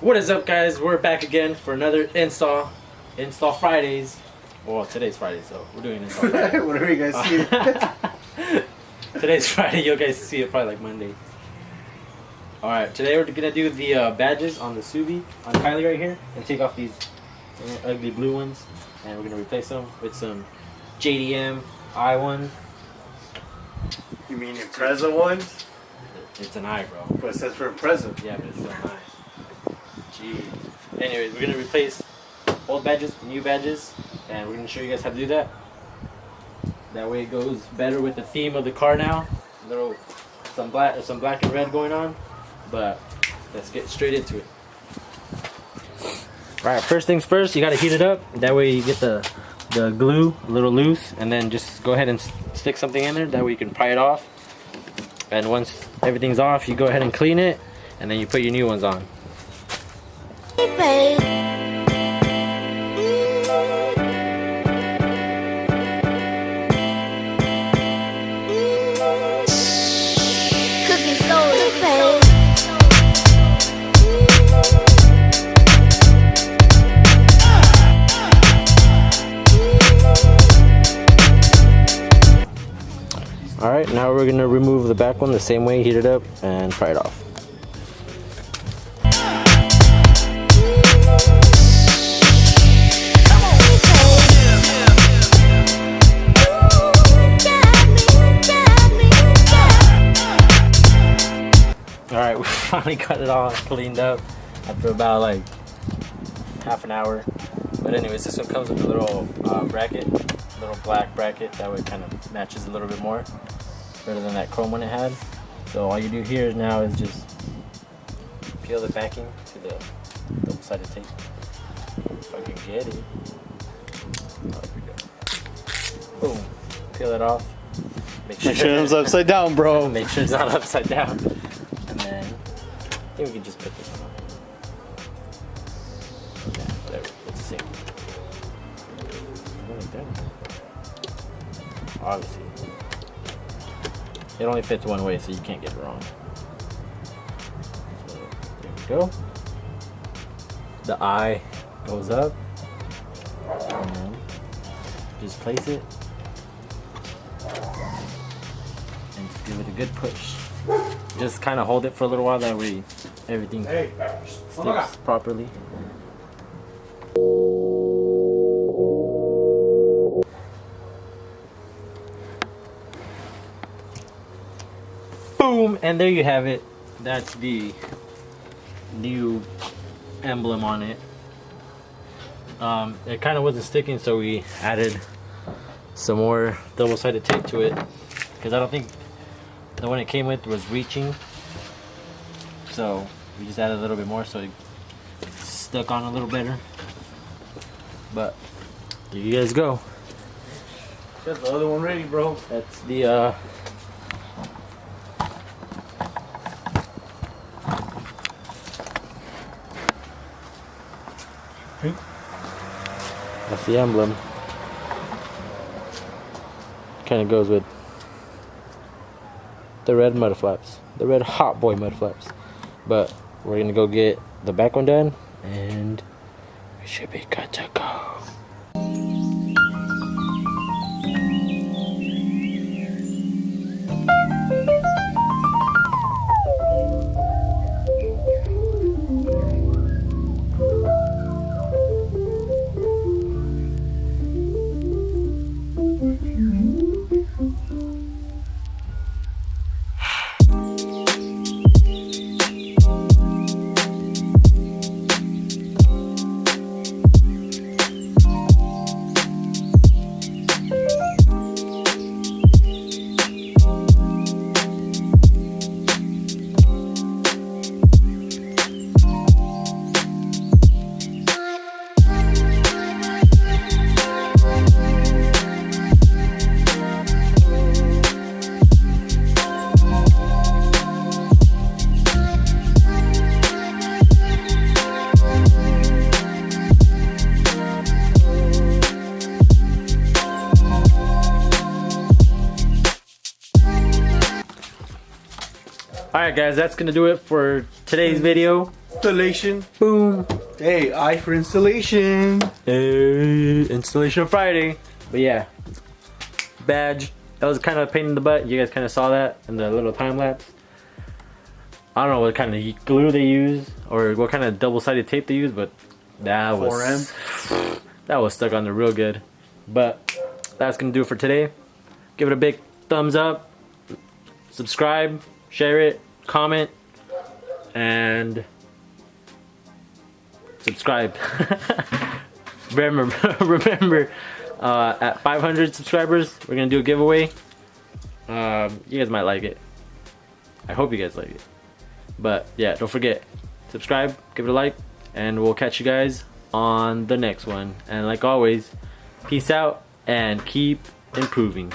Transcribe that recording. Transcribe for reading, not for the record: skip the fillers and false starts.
What is up, guys? We're back again for another install Fridays. Well, today's Friday, so we're doing install Friday. Whatever you guys see. Today's Friday. You guys see it probably like Monday. All right, today we're gonna do the badges on the Subi on Kylie right here, and take off these ugly blue ones, and we're gonna replace them with some JDM I1. You mean impreza ones? It's an I, bro. But it says for impreza. Yeah, but it's still nice. Jeez. Anyways, we're gonna replace old badges, new badges, and we're gonna show you guys how to do that. That way it goes better with the theme of the car now. Some black and red going on. But let's get straight into it. Alright, first things first, you gotta heat it up. That way you get the glue a little loose, and then just go ahead and stick something in there. That way you can pry it off. And once everything's off, you go ahead and clean it, and then you put your new ones on. Alright, now we're going to remove the back one the same way, heat it up, and pry it off. Alright, we finally got it all cleaned up after about like half an hour. But anyways, this one comes with a little bracket, little black bracket, that way it kind of matches a little bit more, better than that chrome one it had. So all you do here now is just peel the backing to the double-sided tape. If I can get it. Oh, there we go. Boom. Peel it off. Make sure it's upside down, bro. Make sure it's not upside down. And then I think we can just put this on. Yeah, whatever. It's the same. Obviously. It only fits one way, so you can't get it wrong. So there we go. The eye goes up. And then just place it. And just give it a good push. Just kind of hold it for a little while, that way everything sticks properly. Boom! And there you have it. That's the new emblem on it. It kind of wasn't sticking, so we added some more double-sided tape to it, because I don't think the one it came with was reaching, so we just added a little bit more so it stuck on a little better. But there you guys go. Got the other one ready, bro. That's the that's the emblem. Kind of goes with the red mud flaps, the red hot boy mud flaps. But we're gonna go get the back one done, and we should be good to go. Alright guys, that's gonna do it for today's video. Installation. Boom. Hey, I for installation. Hey, installation Friday. But yeah, badge. That was kind of a pain in the butt. You guys kind of saw that in the little time lapse. I don't know what kind of glue they use or what kind of double-sided tape they use, but that was 4M. that was stuck on there real good. But that's gonna do it for today. Give it a big thumbs up, subscribe, share it, comment, and subscribe. remember, at 500 subscribers, we're gonna do a giveaway. You guys might like it. I hope you guys like it. But yeah, don't forget, subscribe, give it a like, and we'll catch you guys on the next one. And like always, peace out and keep improving.